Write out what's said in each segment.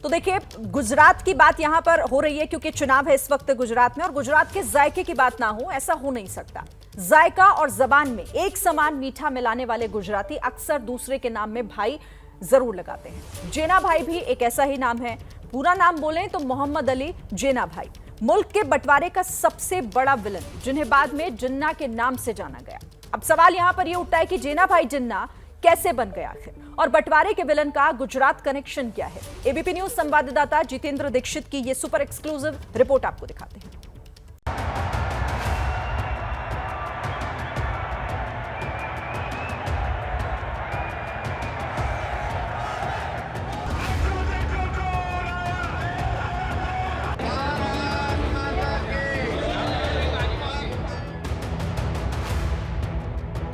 तो देखिए, गुजरात की बात यहां पर हो रही है क्योंकि चुनाव है इस वक्त गुजरात में, और गुजरात के जायके की बात ना हो ऐसा हो नहीं सकता। जायका और जबान में एक समान मीठा मिलाने वाले गुजराती अक्सर दूसरे के नाम में भाई जरूर लगाते हैं। जेना भाई भी एक ऐसा ही नाम है। पूरा नाम बोलें तो मोहम्मद अली जिन्ना भाई, मुल्क के बंटवारे का सबसे बड़ा विलन, जिन्हें बाद में जिन्ना के नाम से जाना गया। अब सवाल यहां पर यह उठता है कि जेना भाई जिन्ना कैसे बन गया आखिर, और बंटवारे के विलन का गुजरात कनेक्शन क्या है। एबीपी न्यूज संवाददाता जितेंद्र दीक्षित की यह सुपर एक्सक्लूसिव रिपोर्ट आपको दिखाते हैं।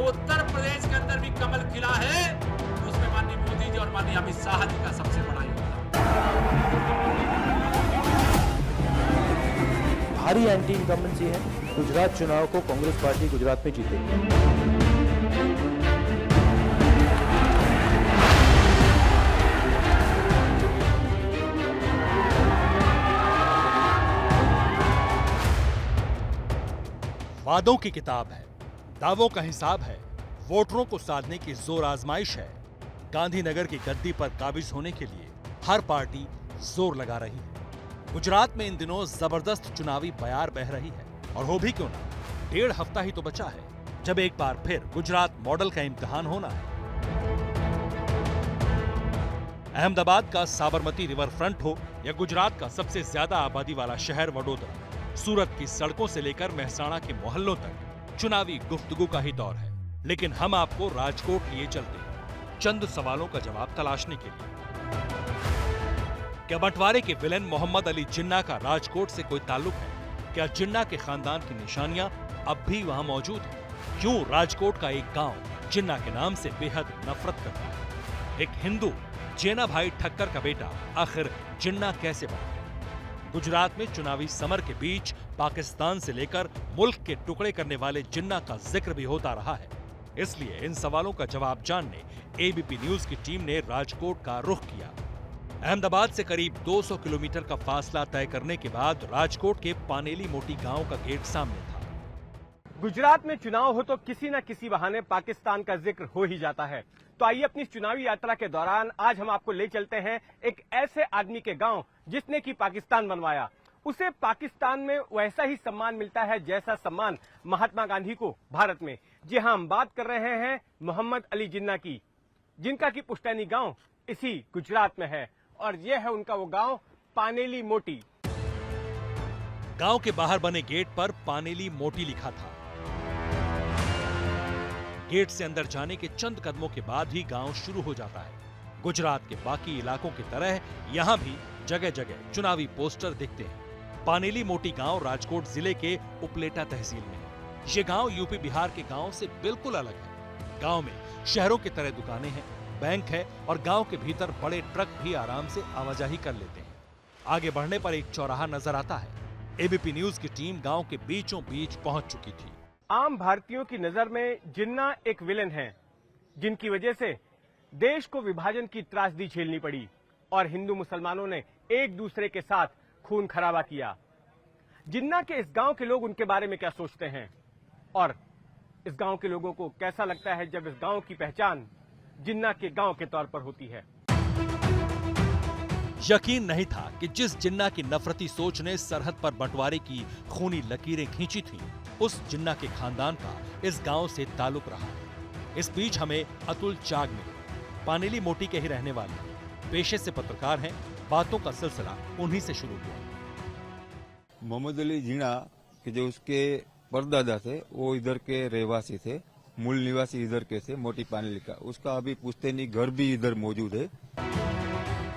उत्तर प्रदेश के अंदर भी कमल खिला है, तो उसमें माननीय मोदी जी और माननीय अमित शाह जी का सबसे बड़ा योगदान। भारी एंटी इनकम्बेंसी है। गुजरात चुनाव को कांग्रेस पार्टी गुजरात में जीतेगी। वादों की किताब है, दावों का हिसाब है, वोटरों को साधने की जोर आजमाइश है। गांधीनगर की गद्दी पर काबिज होने के लिए हर पार्टी जोर लगा रही है। गुजरात में इन दिनों जबरदस्त चुनावी बयार बह रही है, और हो भी क्यों ना, 1.5 हफ्ता ही तो बचा है जब एक बार फिर गुजरात मॉडल का इम्तिहान होना है। अहमदाबाद का साबरमती रिवर फ्रंट हो या गुजरात का सबसे ज्यादा आबादी वाला शहर वडोदरा, सूरत की सड़कों से लेकर मेहसाणा के मोहल्लों तक चुनावी गुफ्तगू का ही दौर है। लेकिन हम आपको राजकोट लिए चलते हैं, चंद सवालों का जवाब तलाशने के लिए। क्या बंटवारे के विलेन मोहम्मद अली जिन्ना का राजकोट से कोई ताल्लुक है? क्या जिन्ना के खानदान की निशानियां अब भी वहां मौजूद हैं? क्यों राजकोट का एक गांव जिन्ना के नाम से बेहद नफरत करता है? एक हिंदू जेना भाई ठक्कर का बेटा आखिर जिन्ना कैसे बना? गुजरात में चुनावी समर के बीच पाकिस्तान से लेकर मुल्क के टुकड़े करने वाले जिन्ना का जिक्र भी होता रहा है। इसलिए इन सवालों का जवाब जानने एबीपी न्यूज की टीम ने राजकोट का रुख किया। अहमदाबाद से करीब 200 किलोमीटर का फासला तय करने के बाद राजकोट के पानेली मोटी गांव का गेट सामने था। गुजरात में चुनाव हो तो किसी न किसी बहाने पाकिस्तान का जिक्र हो ही जाता है। तो आइए अपनी चुनावी यात्रा के दौरान आज हम आपको ले चलते हैं एक ऐसे आदमी के गांव जिसने की पाकिस्तान बनवाया। उसे पाकिस्तान में वैसा ही सम्मान मिलता है जैसा सम्मान महात्मा गांधी को भारत में। जी हां, हम बात कर रहे हैं मोहम्मद अली जिन्ना की, जिनका की पुश्तैनी गांव इसी गुजरात में है, और यह है उनका वो गांव पानेली मोटी। गांव के बाहर बने गेट पर पानेली मोटी लिखा था। गेट से अंदर जाने के चंद कदमों के बाद ही गांव शुरू हो जाता है। गुजरात के बाकी इलाकों की तरह यहां भी जगह जगह चुनावी पोस्टर दिखते हैं। पानेली मोटी गांव राजकोट जिले के उपलेटा तहसील में है। ये गांव यूपी बिहार के गांव से बिल्कुल अलग है। गांव में शहरों की तरह दुकानें हैं, बैंक है, और गांव के भीतर बड़े ट्रक भी आराम से आवाजाही कर लेते हैं। आगे बढ़ने पर एक चौराहा नजर आता है। एबीपी न्यूज की टीम गांव के बीचों बीच पहुंच चुकी थी। आम भारतीयों की नजर में जिन्ना एक विलेन है, जिनकी वजह से देश को विभाजन की त्रासदी झेलनी पड़ी और हिंदू मुसलमानों ने एक दूसरे के साथ खून खराबा किया। जिन्ना के इस गांव के लोग उनके बारे में क्या सोचते हैं, और इस गांव के लोगों को कैसा लगता है जब इस गांव की पहचान जिन्ना के गांव के तौर पर होती है। यकीन नहीं था कि जिस जिन्ना की नफरती सोच ने सरहद पर बंटवारे की खूनी लकीरें खींची थी, उस जिन्ना के खानदान का इस गांव से ताल्लुक रहा है। इस बीच हमें अतुल चाग मिले, पानेली मोटी के ही रहने वाले, पेशे से पत्रकार हैं। बातों का सिलसिला उन्हीं से शुरू हुआ। मोहम्मद अली जिन्ना कि जो उसके परदादा थे वो इधर के रहवासी थे, मूल निवासी इधर के थे, मोटी पानेली का। उसका अभी पुश्तैनी घर भी इधर मौजूद है।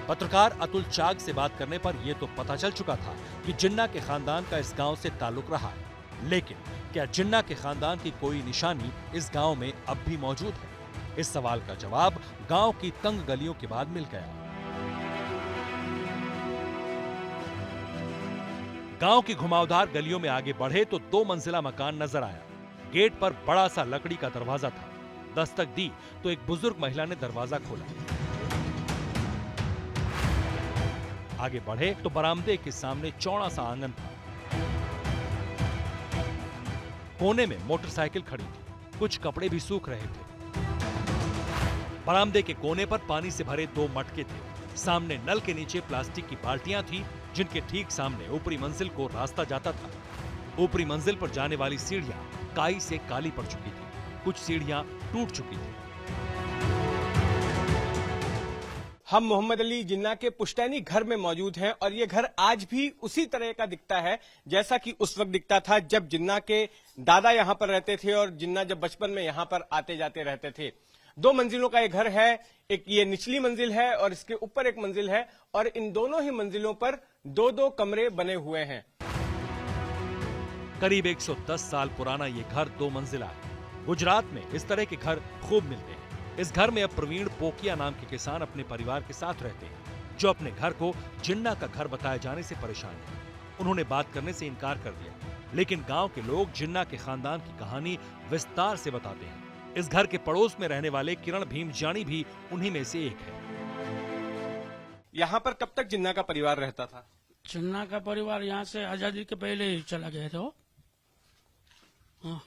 पत्रकार अतुल चाग से बात करने पर यह तो पता चल चुका था कि जिन्ना के खानदान का इस गांव से ताल्लुक रहा है, लेकिन क्या जिन्ना के खानदान की कोई निशानी इस गांव में अब भी मौजूद है? इस सवाल का जवाब गांव की तंग गलियों के बाद मिल गया। गांव की घुमावदार गलियों में आगे बढ़े तो 2 मंजिला मकान नजर आया। गेट पर बड़ा सा लकड़ी का दरवाजा था। दस्तक दी तो एक बुजुर्ग महिला ने दरवाजा खोला। आगे बढ़े तो बरामदे के सामने चौड़ा सा आंगन था। कोने में मोटरसाइकिल खड़ी थी, कुछ कपड़े भी सूख रहे थे। बरामदे के कोने पर पानी से भरे 2 मटके थे। सामने नल के नीचे प्लास्टिक की बाल्टियां थी, जिनके ठीक सामने ऊपरी मंजिल को रास्ता जाता था। ऊपरी मंजिल पर जाने वाली सीढ़ियां काई से काली पड़ चुकी थी, कुछ सीढ़ियां टूट चुकी थी। हम मोहम्मद अली जिन्ना के पुश्तैनी घर में मौजूद हैं और ये घर आज भी उसी तरह का दिखता है जैसा कि उस वक्त दिखता था जब जिन्ना के दादा यहाँ पर रहते थे और जिन्ना जब बचपन में यहाँ पर आते जाते रहते थे। 2 मंजिलों का ये घर है, एक ये निचली मंजिल है और इसके ऊपर एक मंजिल है और इन दोनों ही मंजिलों पर 2-2 कमरे बने हुए हैं। करीब 110 साल पुराना ये घर 2 मंजिला है। गुजरात में इस तरह के घर खूब मिलते हैं। इस घर में अब प्रवीण पोकिया नाम के किसान अपने परिवार के साथ रहते हैं, जो अपने घर को जिन्ना का घर बताए जाने से परेशान हैं। उन्होंने बात करने से इनकार कर दिया, लेकिन गांव के लोग जिन्ना के खानदान की कहानी विस्तार से बताते हैं। इस घर के पड़ोस में रहने वाले किरण भीम जानी भी उन्हीं में से एक है। यहाँ पर कब तक जिन्ना का परिवार रहता था? जिन्ना का परिवार यहाँ से आजादी के पहले ही चला गया था। हाँ।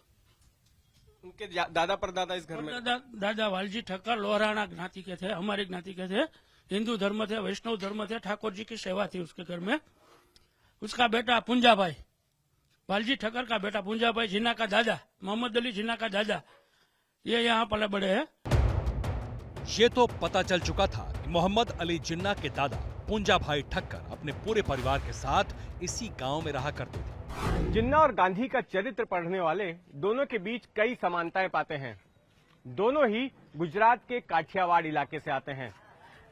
उनके दादा परदादा इस घर में? दादा वालजी ठक्कर लोहराना ज्ञाति के थे, हमारी ज्ञाति के थे। हिंदू धर्म थे, वैष्णव धर्म थे। ठाकुर जी की सेवा थी उसके घर में। उसका बेटा पुंजाभाई, वालजी ठक्कर का बेटा पुंजाभाई, जिन्ना का दादा, मोहम्मद अली जिन्ना का दादा, ये यहाँ पले बड़े हैं। ये तो पता चल चुका था कि मोहम्मद अली जिन्ना के दादा पुंजाभाई ठक्कर अपने पूरे परिवार के साथ इसी गांव में रहा करते थे। जिन्ना और गांधी का चरित्र पढ़ने वाले दोनों के बीच कई समानताएं पाते हैं। दोनों ही गुजरात के काठियावाड़ इलाके से आते हैं।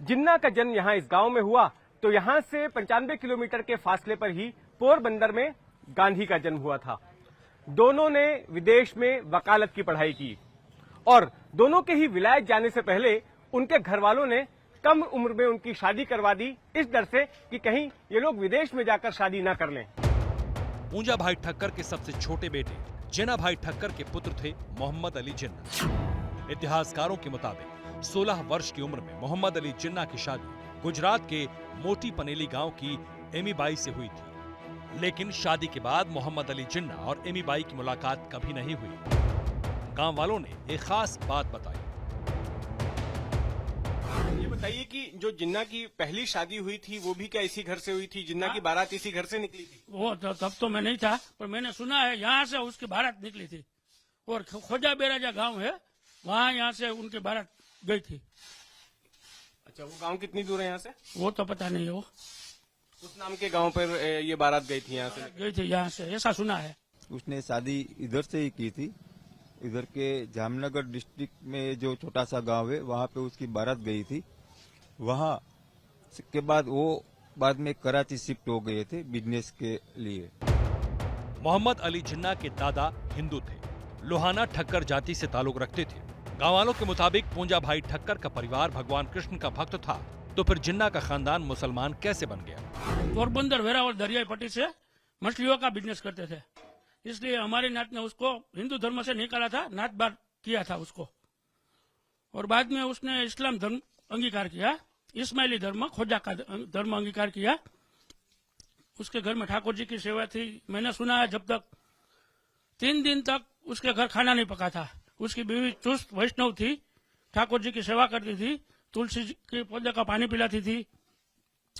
जिन्ना का जन्म यहाँ इस गांव में हुआ तो यहाँ से 95 किलोमीटर के फासले पर ही पोरबंदर में गांधी का जन्म हुआ था। दोनों ने विदेश में वकालत की पढ़ाई की और दोनों के ही विलायत जाने से पहले उनके घर वालों ने कम उम्र में उनकी शादी करवा दी, इस डर से कि कहीं ये लोग विदेश में जाकर शादी न कर लें। पूंजाभाई ठक्कर के सबसे छोटे बेटे जिन्नाभाई ठक्कर के पुत्र थे मोहम्मद अली जिन्ना। इतिहासकारों के मुताबिक 16 वर्ष की उम्र में मोहम्मद अली जिन्ना की शादी गुजरात के मोटी पनेली गांव की एमीबाई से हुई थी। लेकिन शादी के बाद मोहम्मद अली जिन्ना और एमीबाई की मुलाकात कभी नहीं हुई। गांव वालों ने एक खास बात बताई। ये बताइए कि जो जिन्ना की पहली शादी हुई थी वो भी क्या इसी घर से हुई थी? जिन्ना की बारात इसी घर से निकली थी? वो तब तो मैं नहीं था, पर मैंने सुना है यहाँ से उसकी बारात निकली थी और खोजा बेराजा गांव है, वहाँ यहाँ से उनकी बारात गई थी। अच्छा, वो गांव कितनी दूर है यहाँ से? वो तो पता नहीं है। वो उस नाम के गांव पर ये बारात गई थी, यहाँ से गई थी, यहाँ से ऐसा सुना है। उसने शादी इधर से ही की थी। इधर के जामनगर डिस्ट्रिक्ट में जो छोटा सा गांव है वहाँ पे उसकी बारात गई थी। वहाँ के बाद वो बाद में कराची शिफ्ट हो गए थे बिजनेस के लिए। मोहम्मद अली जिन्ना के दादा हिंदू थे, लोहाना ठक्कर जाति से ताल्लुक रखते थे। गाँव वालों के मुताबिक पूंजाभाई ठक्कर का परिवार भगवान कृष्ण का भक्त था, तो फिर जिन्ना का खानदान मुसलमान कैसे बन गया? पोरबंदर वेरावल दरियाई पट्टी से मछलियों का बिजनेस करते थे, इसलिए हमारी नात ने उसको हिंदू धर्म से निकाला था, नात बार किया था उसको। और बाद में उसने इस्लाम धर्म अंगीकार किया, इस्माइली धर्म, खोजा का धर्म अंगीकार किया। उसके घर में ठाकुर जी की सेवा थी। मैंने सुना है जब तक 3 दिन तक उसके घर खाना नहीं पका था। उसकी बीवी चुस्त वैष्णव थी, ठाकुर जी की सेवा करती थी, तुलसी जी के पौधे का पानी पिलाती थी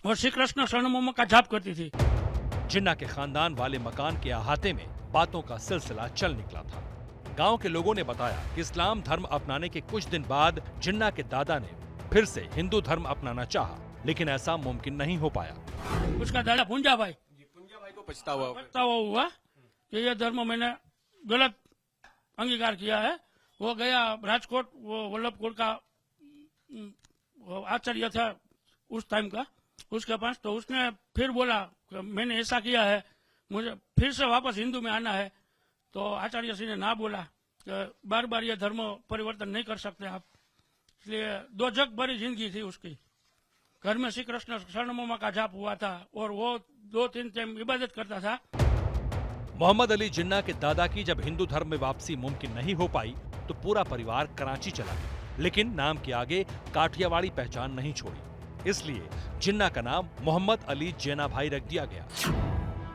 और श्री कृष्ण शरणमोम का जाप करती थी। जिन्ना के खानदान वाले मकान के अहाते में बातों का सिलसिला चल निकला था। गांव के लोगों ने बताया कि इस्लाम धर्म अपनाने के कुछ दिन बाद जिन्ना के दादा ने फिर से हिंदू धर्म अपनाना चाहा, लेकिन ऐसा मुमकिन नहीं हो पाया। उसका दादा पुंजाभाई को पछतावा हुआ कि यह धर्म मैंने गलत अंगीकार किया है। वो गया राजकोट, वो वल्लभकोट का आचार्य था उस टाइम का, उसके पास। तो उसने फिर बोला कि मैंने ऐसा किया है, मुझे फिर से वापस हिंदू में आना है। तो आचार्य जी ने ना बोला कि बार बार ये धर्म परिवर्तन नहीं कर सकते आप। इसलिए 2 जग भरी जिंदगी थी उसकी। घर में श्री कृष्ण शरणमोमा का जाप हुआ था और वो 2-3 टाइम इबादत करता था। मोहम्मद अली जिन्ना के दादा की जब हिंदू धर्म में वापसी मुमकिन नहीं हो पाई तो पूरा परिवार कराची चला गया, लेकिन नाम के आगे काठियावाड़ी पहचान नहीं छोड़ी। इसलिए जिन्ना का नाम मोहम्मद अली जिन्ना भाई रख दिया गया।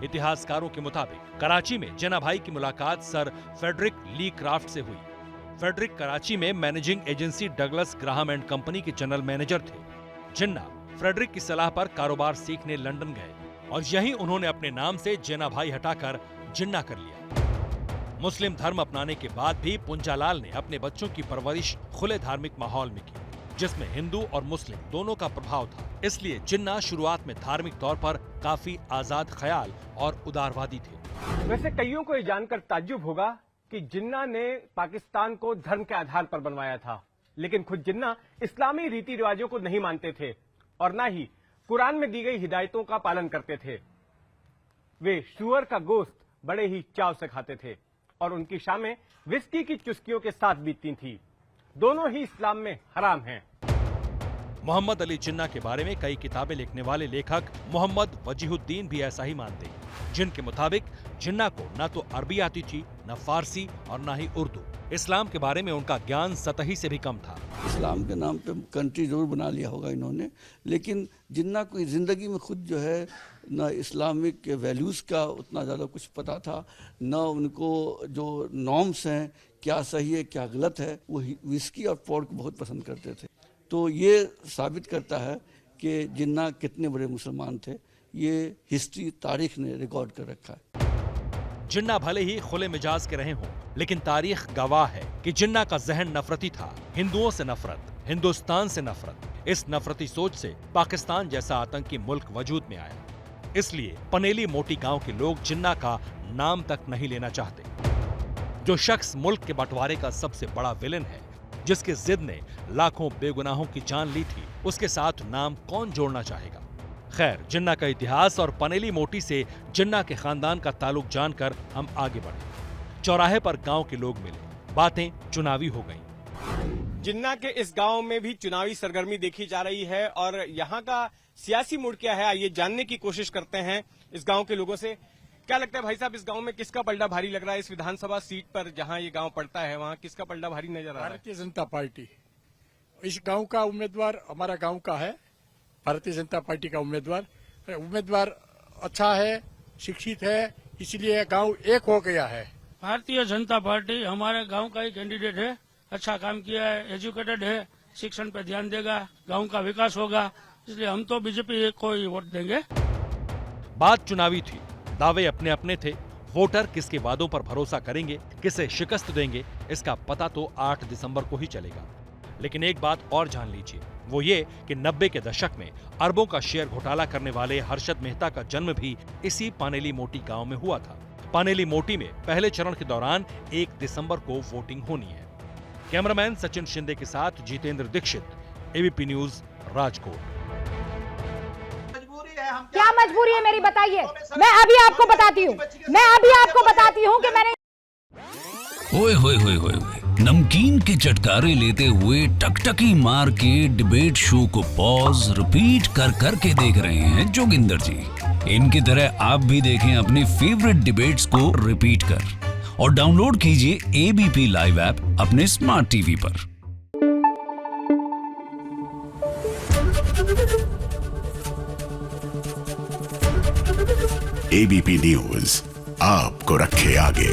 इतिहासकारों के मुताबिक कराची में जिन्ना भाई की मुलाकात सर फ्रेडरिक ली क्राफ्ट से हुई। फ्रेडरिक कराची में managing agency Douglas Graham and company के जनरल मैनेजर थे। जिन्ना फ्रेडरिक की सलाह पर कारोबार सीखने लंदन गए और यहीं उन्होंने अपने नाम से जिन्ना भाई हटाकर जिन्ना कर लिया। मुस्लिम धर्म अपनाने के बाद भी पुंजालाल ने अपने बच्चों की परवरिश खुले धार्मिक माहौल में की, जिसमें हिंदू और मुस्लिम दोनों का प्रभाव था। इसलिए जिन्ना शुरुआत में धार्मिक तौर पर काफी आजाद ख्याल और उदारवादी थे। वैसे कईयों को ये जानकर ताज्जुब होगा कि जिन्ना ने पाकिस्तान को धर्म के आधार पर बनवाया था, लेकिन खुद जिन्ना इस्लामी रीति रिवाजों को नहीं मानते थे और न ही कुरान में दी गई हिदायतों का पालन करते थे। वे सूअर का गोश्त बड़े ही चाव से खाते थे और उनकी शामें विस्की की चुस्कियों के साथ बीतती थी। दोनों ही इस्लाम में हराम हैं। मोहम्मद अली जिन्ना के बारे में कई किताबें लिखने वाले लेखक मोहम्मद वजीहुद्दीन भी ऐसा ही मानते हैं, जिनके मुताबिक जिन्ना को न तो अरबी आती थी, न फारसी और न ही उर्दू। इस्लाम के बारे में उनका ज्ञान सतही से भी कम था। इस्लाम के नाम पे कंट्री जरूर बना लिया होगा इन्होंने, लेकिन जिन्ना को जिंदगी में खुद जो है न इस्लामिक वैल्यूज़ का उतना ज़्यादा कुछ पता था, न उनको जो नॉर्म्स हैं क्या सही है क्या गलत है। वो विस्की और पोर्क बहुत पसंद करते थे। तो ये साबित करता है कि जिन्ना कितने बड़े मुसलमान थे। ये हिस्ट्री तारीख ने रिकॉर्ड कर रखा है। जिन्ना भले ही खुले मिजाज के रहे हों, लेकिन तारीख गवाह है कि जिन्ना का जहन नफरती था। हिंदुओं से नफरत, हिंदुस्तान से नफरत। इस नफरती सोच से पाकिस्तान जैसा आतंकी मुल्क वजूद में आया। इसलिए पनेली मोटी गांव के लोग जिन्ना का नाम तक नहीं लेना चाहते। जो शख्स मुल्क के बंटवारे का सबसे बड़ा विलेन है, जिसकी जिद ने लाखों बेगुनाहों की जान ली थी, उसके साथ नाम कौन जोड़ना चाहेगा। खैर, जिन्ना का इतिहास और पनेली मोटी से जिन्ना के खानदान का ताल्लुक जानकर हम आगे बढ़े। चौराहे पर गांव के लोग मिले, बातें चुनावी हो गईं। जिन्ना के इस गांव में भी चुनावी सरगर्मी देखी जा रही है और यहाँ का सियासी मूड क्या है, आइए जानने की कोशिश करते हैं इस गांव के लोगों से। क्या लगता है भाई साहब, इस गांव में किसका पलड़ा भारी लग रहा है? इस विधानसभा सीट पर जहां ये गांव पड़ता है, वहां किसका पलड़ा भारी नजर आ रहा है? भारतीय जनता पार्टी। इस गांव का उम्मीदवार हमारा गांव का है, भारतीय जनता पार्टी का उम्मीदवार अच्छा है, शिक्षित है, इसलिए गांव एक हो गया है। भारतीय जनता पार्टी हमारे गांव का ही कैंडिडेट है, अच्छा काम किया है, एजुकेटेड है, शिक्षण पे ध्यान देगा, गांव का विकास होगा, इसलिए हम तो बीजेपी को ही वोट देंगे। बात चुनावी थी, दावे अपने अपने थे। वोटर किसके वादों पर भरोसा करेंगे, किसे शिकस्त देंगे, इसका पता तो 8 दिसंबर को ही चलेगा। लेकिन एक बात और जान लीजिए, वो ये कि 90 के दशक में अरबों का शेयर घोटाला करने वाले हर्षद मेहता का जन्म भी इसी पानेली मोटी गांव में हुआ था। पानेली मोटी में पहले चरण के दौरान 1 दिसंबर को वोटिंग होनी है। कैमरामैन सचिन शिंदे के साथ जितेंद्र दीक्षित, एबीपी न्यूज, राजकोट। क्या मजबूरी है मेरी, बताइए। मैं अभी आपको बताती हूँ कि मैंने ओए होए होए होए नमकीन के चटकारे लेते हुए टकटकी मार के डिबेट शो को पॉज रिपीट कर करके देख रहे हैं जोगिंदर जी। इनकी तरह आप भी देखें अपनी फेवरेट डिबेट्स को रिपीट कर और डाउनलोड कीजिए एबीपी लाइव ऐप अपने स्मार्ट टीवी पर। एबीपी न्यूज आपको रखे आगे।